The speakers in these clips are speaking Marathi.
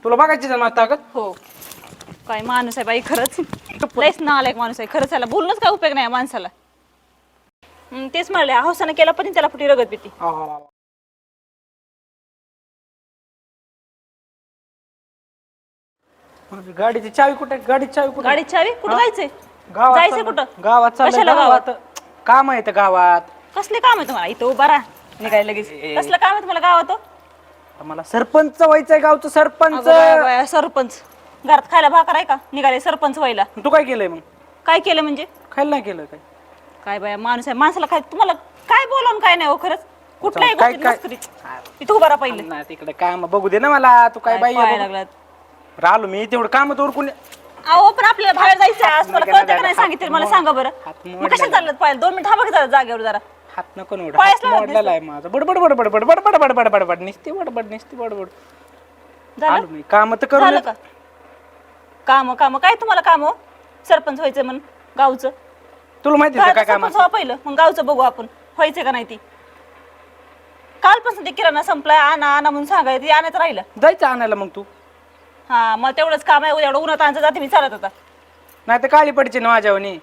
तुला बघायची ना ताकद. हो काय माणूस आहे बाई खरंच. लयच नालायक माणूस आहे खरंच. त्याला बोलणंच काय उपयोग नाही या माणसाला. तेच म्हणले हौसाने केला पण त्याला फुटी रगत भीती. गाडीची चावी कुठे? गाडीची चावी कुठे? गाडीची चावी कुठं जायचंय? गावात जायचंय चाललोय. कुठं? गावात चाललोय. कशाला गावात काम आहे गावात. कसले काम आहे तुम्हाला? इथं उभा राहा निघायला लगेच. कसलं काम आहे तुम्हाला गावात? मला सरपंच व्हायचंय गावचं सरपंच. सरपंच घरात खायला भाकर आहे का? निघाले सरपंच व्हायला. तू काय केलंय मग? काय केलं म्हणजे? खायला नाही केलं काय? काय बाया माणूस आहे. माणसाला काय तुम्हाला काय बोलावून काय नाही हो खरंच. कुठल्याही गोष्टीत मस्करी. इथं उभा राहा पहिले. ना तिकडे काम बघू दे ना मला. तू काय बाई लागलात राहिलो मी तेवढं काम तर उरकून. अहो पण आपल्याला बाहेर जायचं आहे. आज मला कळतं का नाही सांगितलं मला सांगा बरं. मग कशाला चाललं पाहिजे? 2 मिनिट थांबा की जरा जागेवर जरा. हात नको नोड. हात मोडलेला आहे माझा. बडबड बडबड बडबड बडबड बडबड बडबड निस्ती बडबड निस्ती बडबड. झालं मी काम तर करू झालं का? काम काम काय तुम्हाला काम हो? सरपंच व्हायचं म्हणून गावचं. तुला माहिती आहे काय काम? सरपंच व्हा पहिलं मग गावचं बघू आपण व्हायचं का नाही ती. कालपासून ते किराणा संपलाय आणा आणा म्हणून सांगायचं ते आणायचं राहिलं. जायचं आणायला मग तू. हा मग तेवढंच काम आहे. एवढं उन्हात आणचं जाते मी चालत आता. नाही तर काळी पडची ना माझ्यावनी.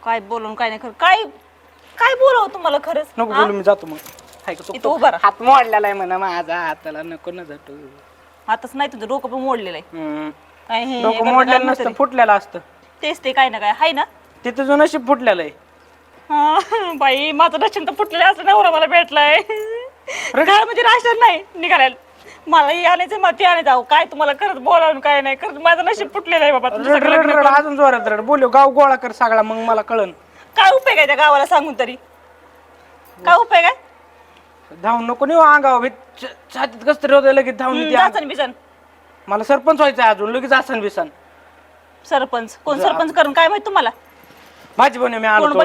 काय बोलून काय नाही खरं. काय काय बोलावं तुम्हाला खरंच? नको बोलू मी जातो मग. इथं उभा राहा. हात मोडलेला आहे म्हणा माझा. हाताला नको ना झटू. आताच नाही तुझं डोकं पण मोडलेलं आहे. काय हे डोकं मोडलेलं नसतं फुटलेलं असतं. तेच ते काय ना काय आहे ना. ते तुझं नशीब फुटलेलं आहे. हा बाई माझं नशीब तर फुटलेलं असलं नवरा मला भेटलाय. म्हणजे राशन नाही निघालाय. मलाही आणायचं मग ते आणायचं. अहो काय तुम्हाला खरंच बोलावून काय नाही खरंच माझं नशीब फुटलेलं आहे बाबा. अजून जोरात रड बोलू गाव गोळा कर सगळा मग मला कळन. काय उपयोग आहे त्या गावाला सांगून तरी? काय उपयोग आहे? धावून नको नाही अंगाव छातीत कस तरी होतं लगेच धावून. जासन बिसन मला सरपंच व्हायचं अजून लगेच आसन बिसन. सरपंच कोण सरपंच करून काय माहित तुम्हाला? माझी बन मी आलो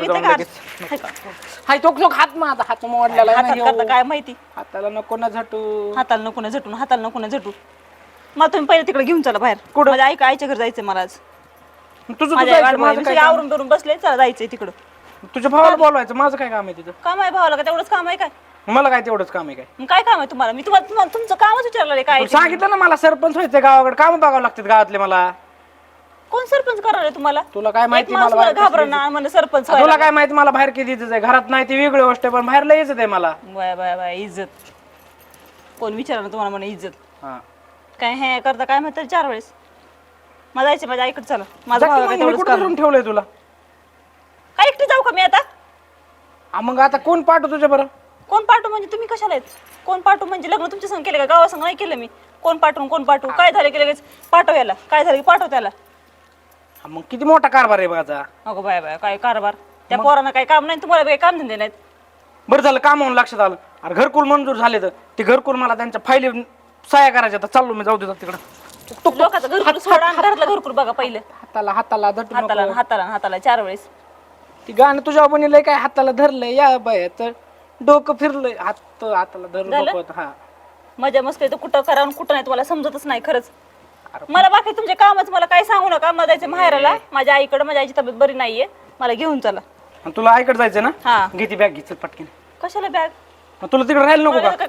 हाय तो हात माझा हात मोडलेला आहे. काय माहिती हाताला नको ना झटू. हाताला नको ना झटून हाताला नको ना झटू. मला तुम्ही पहिले तिकडे घेऊन चला बाहेर. कुठं? माझ्या आईच्या घरी जायचंय मला आज. तुझं आवरून करून बसले चला जायचंय तिकडं. तुझ्या भावाला बोलवायचं माझं काय काम आहे तिथं? काम आहे भावाला का तेवढंच काम आहे काय? मला काय तेवढंच काम आहे काय? मग काय काम आहे तुम्हाला? मी तुम्हाला तुमचं कामच विचारलं काय? सांगितलं ना मला सरपंच व्हायचं गावाकडे काम बघावं लागतात गावातले मला. कोण सरपंच करणार आहे तुम्हाला? तुला काय माहिती मला घाबरणार म्हणजे सरपंच. तुला काय माहिती मला बाहेर किती इज्जत आहे. घरात नाही ती वेगळी गोष्ट पण बाहेरला इज्जत आहे मला. बाय बाय बाय इज्जत कोण विचारणार तुम्हाला म्हणे इज्जत? हा काय हे करता काय म्हणतात 4 वेळेस. मला जायचं माझ्या आईकडे चला. माझा भाव काय तेवढंच कुठं करून ठेवलंय तुला? काय एकटी जाऊ का मी आता? मग आता कोण पाठव तुझ्या बरं? कोण पाठवू म्हणजे तुम्ही कशाला आहेत? कोण पाठवू म्हणजे लग्न तुमच्या संग केलं का? गावासंग नाही केलं मी. कोण पाठवू काय झालं की लगेच पाठव याला. काय झालं की पाठव त्याला. मग किती मोठा कारभार आहे माझा. अगो बाय बाय काय कारभार. त्या पोरांना काय काम नाही तुम्हाला काही काम धंदे नाहीत. बरं झालं काम म्हणून लक्षात आलं. अरे घरकुल मंजूर झाले तर ते घरकुल मला त्यांच्या फायली सह्या करायच्या तर चाललो मी जाऊ देतात तिकडं. लोकांचं घरकुल सोडा आणि घरातलं घरकुल बघा पहिलं. हाताला हाताला धटू नको. हाताला 4 वेळेस. ती गाणं तुझ्या बनलंय काय हाताला धरलंय या बाय तर डोकं फिरलंय हाताला धरलं. हा मजा मस्ती तर कुठं करा कुठं नाही तुम्हाला समजतच नाही खरंच. मला बाकी तुमचे कामच मला काय सांगू नका. मला जायचं माहेराला माझ्या आईकडे. माझ्या आईची तब्येत बरी नाहीये. मला घेऊन चला. तुला आईकडे जायचं ना? हा घे ती बॅग घे पटकीन. कशाला बॅग? तुला तिकडे राहायला नको का?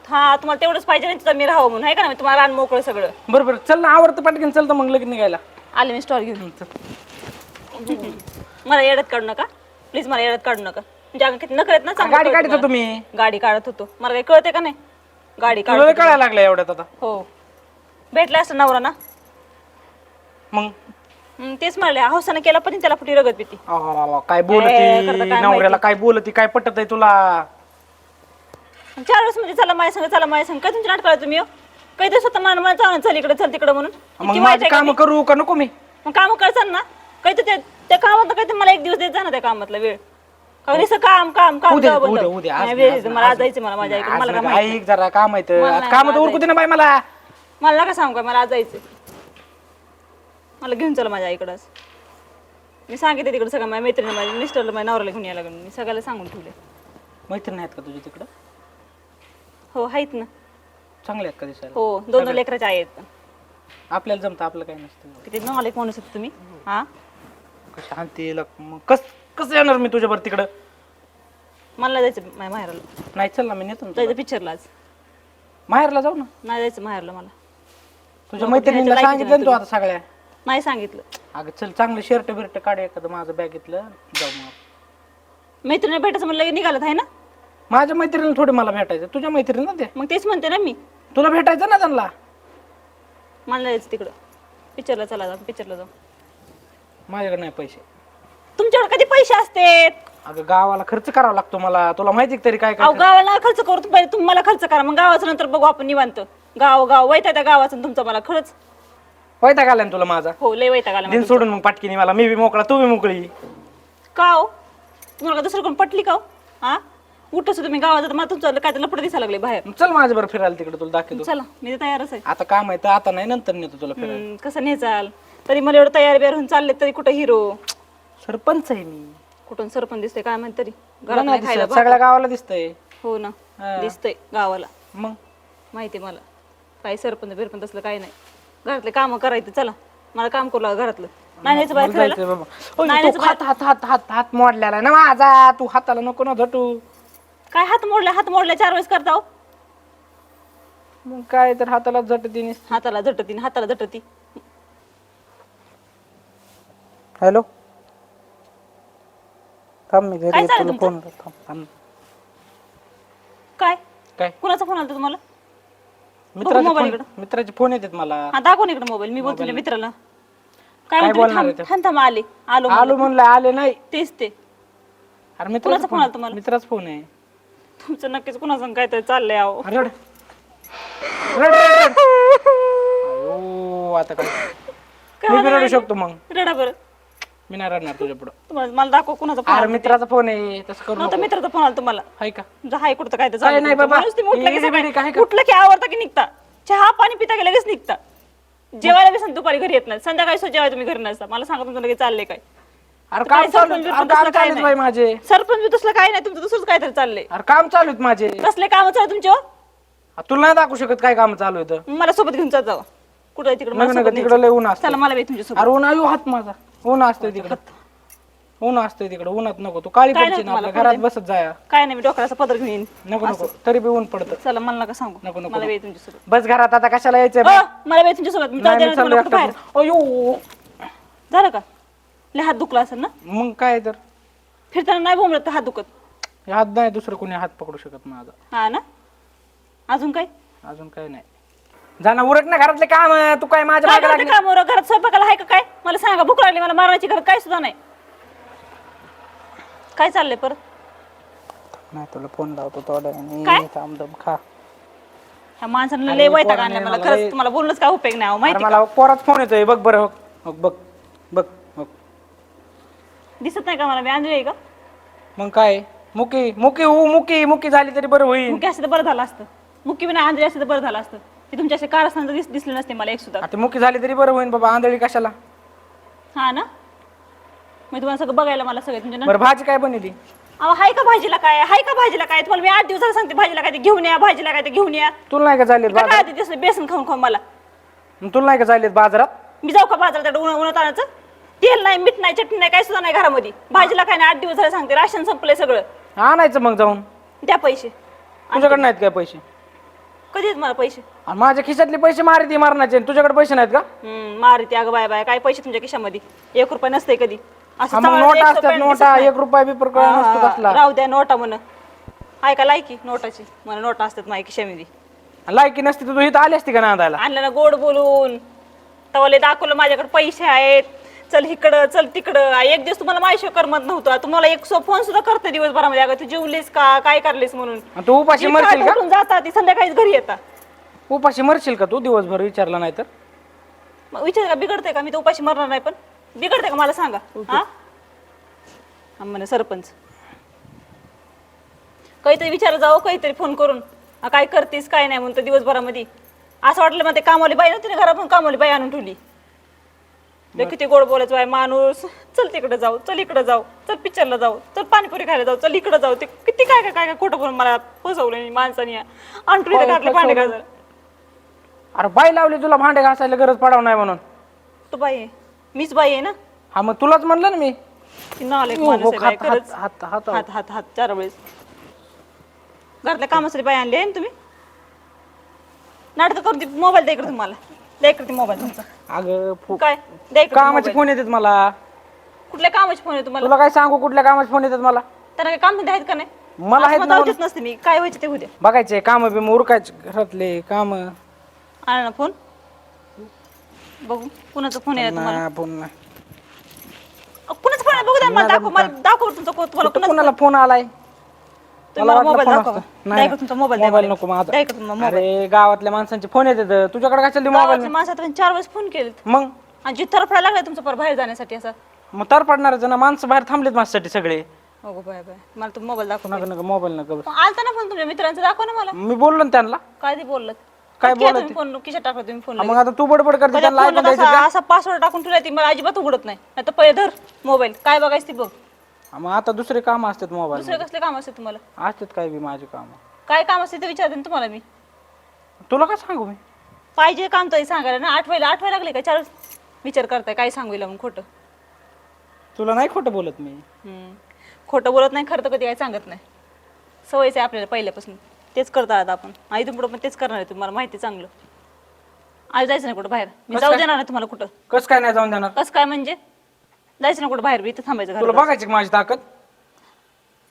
हा तुम्हाला तेवढंच पाहिजे नाही तिथं मी राहावं म्हणून आहे का नाही? तुम्हाला रान मोकळं सगळं. बरोबर चल ना आवडतं पटकीन चल तर मग लगेच निघायला. आले मी स्टॉल घेऊन. मला येडत काढू नका प्लीज. मला येडत काढू नका. म्हणजे किती नकळत ना. गाडी काढत होतो मी. गाडी काढत होतो. मला काही कळते का नाही? गाडी काढायला कळायला लागलं एवढ्यात आता. हो भेटला असं नवरा ना मग तेच म्हणले हौसाने केला पण त्याला फुटी रगत भीती. काय बोलती नवऱ्याला? काय बोलती? काय पटत आहे तुला? 4 वेळेस म्हणजे चला माझ्या संग काय तुमची नाटक तुम्ही? काही दिवस स्वतः मला चालून चल इकडे चल तिकडे म्हणून. मग माझं काम करू का नको मी? मग काम करसान ना. काही तर त्या कामात काही मला 1 दिवस देत जा ना त्या कामातला वेळ. काम काम काम मला आज जायचं. मला माझ्या आईकडे. मला काय ऐक जरा काम आहे. काम तर उरकू दे ना बाई मला. मला नका सांगू का मला आज जायचं. मला घेऊन चला माझ्या आईकडं. मी सांगितलं तिकडे सगळं माझ्या मैत्रिणी माझ्या मिस्टरला माझ्या नवऱ्याला घेऊन यायला लागून मी सगळ्याला सांगून ठेवले. मैत्रिणी आहेत का तुझ्या तिकडं? हो आहेत ना. चांगले आहेत का दिसायला? हो 2 लेकराचे आहेत. आपल्याला जमतं आपलं काही नसतं. किती नालायक माणूस आहेत तुम्ही. हा कसं आणते कसं येणार मी तुझ्यावर तिकडं? मला जायचं माझ्या माहेराला. नाही चल ना मी नेतो जायचं पिक्चरला आज. माहेरला जाऊ ना. नाही जायचं माहेरला मला. तुझ्या मैत्रिणीला घ्यायचं सांगितलं ना तू आता सगळ्या. नाही सांगितलं. अगं चल चांगलं शर्ट बिर्ट काढ एखादं माझं बॅगेतलं जाऊ मग. मैत्रिणी भेटायचं म्हणलं की निघालत आहे ना. माझ्या मैत्रिणीला थोडी मला भेटायचं, तुझ्या मैत्रिणीला ते मग तेच म्हणते ना मी. तुला भेटायचं ना त्यांना. मला जायचं तिकडं पिक्चरला. चला जाऊ पिक्चरला जाऊ. माझ्याकडे नाही पैसे. तुमच्याकडे कधी पैसे असते? अगं गावाला खर्च करावा लागतो मला, तुला माहिती तरी काय अहो काय. गावाला खर्च करू पहिले तुम्ही मला खर्च करा, मग गावाचं नंतर बघू आपण निवांत. गाव वैताग त्या गावाचं तुमचं मला खरंच. वैताग आला ना तुला माझा. हो लय वैताग आला दिन मला. सोडून मग पाटकीनी मला, मी बी मोकळा तू बी मोकळी. का हो तुम्हाला का दुसरं कोण पटली का हो? हा उठच तुम्ही गावात मला तुमचं काय लपड दिसायला लागले बाहेर. चल माझ्या बरं फिरायला तिकडे, तुला दाखवतो. चला मी तर तयारच आहे. आता काम आहे तर आता नाही, नंतर नेतो तुला फिरायला. कसं नाही चाल तरी मला एवढं तयार बियार होऊन चालले तरी कुठं हिरो. सरपंच आहे मी. कुठून सरपंच दिसतोय काय म्हणत तरी तुला घरात नाही नाही खायला दिसत, सगळ्या गावाला दिसतंय. हो ना हा. दिसतंय गावाला मग माहिती मला. काही सरपंच बिरपंच असलं काही नाही. घरातले काम करायचं. चला मला काम करू लागा घरातलं. नाही न्यायचं बाहेर मला फिरायला. जायचंय बाबा. ओय, नाही तू न्यायचं हात हात हात हात हात मोडलेला आहे ना माझा, तू हाताला नको ना झटू. काय हात मोडल्या 4 वेळेस करता हो. मग काय तर हाताला झटती नाही. हाताला झटती. हॅलो थांब मी घरी काय येतो, चाललंय तुला फोन थांब. काय काय कुणाचा फोन आला तुम्हाला? मित्राचे मोबाईल फोन, मित्राचे फोन येतात मला. हा दाखव इकडे मोबाईल. मी बोलतो तुझ्या मित्राला. काय काय म्हणतो? बोलणार आहे ते? थांब आले आलो आलो म्हणलं आले नाही. तेच ते. अरे कुणाचा मित्राचा फोन आला फोन, तुम्हाला? मित्राचा फोन आहे. तुमचं नक्कीच कुणाचं काहीतरी चाललंय अहो. रड रड रड अयो आता काय मी बी रडू शकतो मग. रडा बरं. मी नाही रडणार तुझ्या पुढं. तुम्हाला मला दाखव कुणाचा फोन अरे आला. मित्राचा फोन आहे, तसं करू नव्हता नको. मित्राचा फोन आला तुम्हाला. हाय का? तुमचं हाय कुठं काय तर काय चाललंय नाही तुमचं. बाबा. माणूस तुम्ही उठलं की इडी बिडी काय सकाळी का? उठलं की आवडता की निघता. चहा पाणी पिता की लगेच निघता. जेवायला बी दुपारी घरी येत नाही. संध्याकाळी जेवायला तुम्ही घरी नसता. मला सांगा तुमचं लगेच चाललंय काय? अरे काय काम चालू सरपंच आहे, बिरपंच काम तसलं काय चालू आहे बाई माझे. सरपंच बी तसलं काय नाही. तुमचं दुसरंच काहीतरी चाललंय. अरे काम चालू आहेत माझे. कसले काम चालू तुमचे हो? तुला नाही दाखवू शकत काय काम चालू आहे तर. मला सोबत घेऊन जावा. कुठं आहे तिकडे? मला नका सोबत नका, न्यायचं. तिकडे लय ऊन असतं. चला मला बी तुमच्या सोबत. अरे ऊन आयो हात माझा. ऊन असतंय तिकडे. ऊन असतंय तिकडे. उन्हात नको तू काळी काय पडची नाही ना, आपल्या तुम्हाला, घरात बसत जाया. काय नाही मी डोक्याचा पदर घेऊन येईन. नको नको तरी बी ऊन पडतं. चला मला नका सांगू. नको, नको, मला नको. बी तुमच्या सोबत. बस घरात आता कशाला यायचंय. मला बी तुमच्या सोबत. मी नाही, जाऊ मी दे चाललोय ना तुम्हाला कुठं एकटा. बाहेर. अयो झालं का? लय हात दुखला असेल ना. मग काय तर फिरताना नाही बोंबलत तर हात दुखत. हे हात नाही दुसरं कोणी हात पकडू शकत माझा. हा ना. अजून काय? अजून काय नाही. जाणं उरक ना घरातले काम. तू काय माझ्या काय मागे करते लागली? काम बरं? घरात स्वयंपाकाला आहे का काय? मला सांगा. भूक लागली मला. मारण्याची घरात काय सुद्धा नाही. काय चाललंय परत? नाही तुला फोन लावतो थोड्या काय? वेळाने. थांब दम खा. ह्या माणसानं अरे लय वैताग पोराने आणलाय मला. मला खरंच लय- तुम्हाला बोलणंच काय उपयोग नाही अहो, अरे माहिती मला पोराच फोन येतोय. बघ बरं. हो बघ बघ हो. दिसत नाही का मला? मी आंधळी आहे का? मग काय मुकी मुकी मुकी मुकी झाली तरी बरं होईल. मुकी असते तर बरं झालं असतं. मुकी बी नाही आंधळी असते तर बरं झालं असतं. ती तुमच्या असे कार असताना दिसले नसते मला एक सुद्धा. आता मुकी झाली तरी बरं होईल बाबा. आंधळी कशाला. हा ना. मी तुम्हाला सगळं बघायला मला सगळं तुमच्या बरं भाजी काय बनवली? अहो हाय का भाजीला काय? हाय का भाजीला काय? तुम्हाला मी 8 दिवसाला सांगते भाजीला काय ते घेऊन या. भाजीला काय ते घेऊन या. तुला नाही का झाले काय काय ते दिसलं बेसन खाऊन खाऊन मला. तुला नाही का झाले बाजारात? मी जाऊ का बाजारात उन्हात आणायचं? तेल नाही, मीठ नाही, चटणी नाही, काय सुद्धा नाही घरामध्ये. भाजीला काय नाही. 8 दिवस झाले सांगते. राशन संपलंय सगळं. आणायचं मग जाऊन. द्या पैसे. तुझ्याकडे नाहीत काय पैसे? कधी आहेत मला पैसे? आणि माझ्या खिशातले पैसे मारती मारण्याचे. तुझ्याकडे पैसे नाहीत का? मारते अगं बाय बाय. काय पैसे तुमच्या खिशामध्ये? 1 रुपया नसते कधी. असं हा, मग चावळायचं नोटा 100 असतात. रुपयानं नोटा दिसत नाही. 1 रुपया बी प्रकार नसतो कसला. राहू द्या नोटा म्हण. ऐका लायकी नोटाची. मला नोटा असतात माझ्या खिशामध्ये. लायकी नसती तर तू इथं आली असती का नांदायला? आणलं ना गोड बोलून. तवाले दाखवलं माझ्याकडे पैसे आहेत. चल इकडं चल तिकडं. एक दिवस तुम्हाला माझ्याशिवाय करमत नव्हतं. तुम्हाला एक फोन सुद्धा करते दिवसभरामध्ये. अगं तू जेवलीस का? काय करलीस म्हणून. आणि तू उपाशी जी मरशील काय का? उठून जाता ती संध्याकाळीच घरी येतात. उपाशी मरशील का तू दिवसभर विचारला नाही तर? मग विचार का बिघडते का? मी तर उपाशी मरणार नाही पण. बिघडते का मला सांगा. हा म्हणे सरपंच. काहीतरी विचार जावं काहीतरी फोन करून. काय करतेस काय नाही म्हणतो दिवसभरामध्ये. असं वाटलं मग ते कामवाली बाई नव्हती ना घरातून कामवाली बाई आणून ठेवली. किती गोड बोलायचं बाय माणूस. चल तिकडे जाऊ, चल इकडे जाऊ, चल पिक्चरला जाऊ, चल पाणीपुरी खायला जाऊ, चल इकडे जाऊ. ते किती काय काय काय खोटं बोलून मला फसवलं माणसाने. आणून इथं घातले भांडे घासायला. अरे बाई लावली तुला भांडे घासायला गरज पडाव नाही म्हणून. तू बाई आहे. मीच बाई आहे ना. हा मग तुलाच म्हणलं ना मी. ती नालायक माणूस आहे बाई, खरंच. हात हात हात हात हात 4 वेळेस. घरातल्या कामासाठी बाई आणली आहे ना तुम्ही? नाटक करून ती मोबाईल द्या इकडे तुम्हाला. द्या इकडे मोबाईल तुमचा. अगं काय द्या इकडे कामाचे mobile. फोन येतात मला. कुठल्या कामाचे फोन आहे तुम्हाला? तुला काय सांगू कुठल्या कामाचे फोन येतात मला? त्यांना काय काम धंदे आहेत का नाही? मला आहेत ना. जाऊच नसते मी. काय व्हायचं ते उद्या. बघायचे काम बी उरकायचे घरातले काम. आला ना फोन. बघू कुणाचा फोन आहे तुम्हाला? फोन नाही. कुणाचा फोन आहे बघू द्या मला. दाखव तुमचा तुम्हाला कुठं कोणाला फोन आलाय? तुम्ही मला मोबाईल दाखवा. द्या नाही इकडे तुमचा मोबाईल. मोबाईल नको माझा. द्या इकडे तुमचा मोबाईल. अरे गावातल्या माणसांचे फोन येतात. तुझ्याकडे कशाला मोबाईल? गावातल्या माणसात 4 वेळेस फोन केलेत मग आणि जिथं तरफडा लागलाय तुमचा पर बाहेर जाण्यासाठी असा. मग तर पडणार जण माणसं बाहेर थांबलेत माझ्यासाठी सगळे. हो बाय बाय. मला तो मोबाईल दाखव. नका मोबाईल नका. आलता ना फोन तुमच्या मित्रांचा. दाखव ना मला. मी बोललो ना त्यांना. काय ते बोललं? काय बोलत बोलत? फोन किशा टाकला तुम्ही फोन? मग आता तू बडबड करते त्यांना ऐकून द्यायचं का? असा पासवर्ड टाकून ठेवला ती मला अजिबात उघडत नाही. नाही तर पहिले धर मोबाईल. काय बघायचं ती बघ. मग आता दुसरे काम असतात मोबाईल. दुसरे कसले काम असते तुम्हाला? असतात काय बी माझे काम. काय काम असते ते विचारते ना तुम्हाला मी. तुला काय सांगू मी? पाहिजे काम तरी सांगायला ना. आठवायला लागले का? 4 विचार करताय काय सांगू मग खोटं. तुला नाही खोटं बोलत मी. खोटं बोलत नाही. खरं तर कधी काय सांगत नाही. सवयच आहे आपल्याला पहिल्यापासून. तेच करता आता आपण. आई तुम्ही पण तेच करणार आहे. तुम्हाला माहिती चांगलं. आज जायचं नाही कुठं बाहेर. मी जाऊ देणार नाही तुम्हाला कुठं. कस काय नाही जाऊन देणार? कसं काय म्हणजे? जायचं ना कुठं बाहेर. मी इथं थांबायचं तुला घरात. बघायची का माझी ताकद?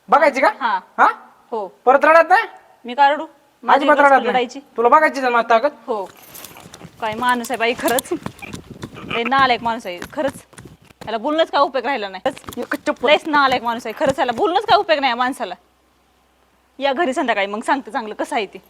बघायची का? हा हा हो. परत रडत नाही? मी का रडू? माझी अजिबात गरज रडत नाही. लढायची. तुला बघायची का माझी ताकद? हो. काय माणूस आहे बाई खरंच. लय नालायक माणूस आहे खरंच. त्याला बोलणंच काय उपयोग राहिला नाही. लयच नालायक माणूस आहे खरंच. त्याला बोलणंच काय उपयोग नाही या माणसाला. या घरी संध्याकाळी मग सांगते चांगलं कसं आहे ते.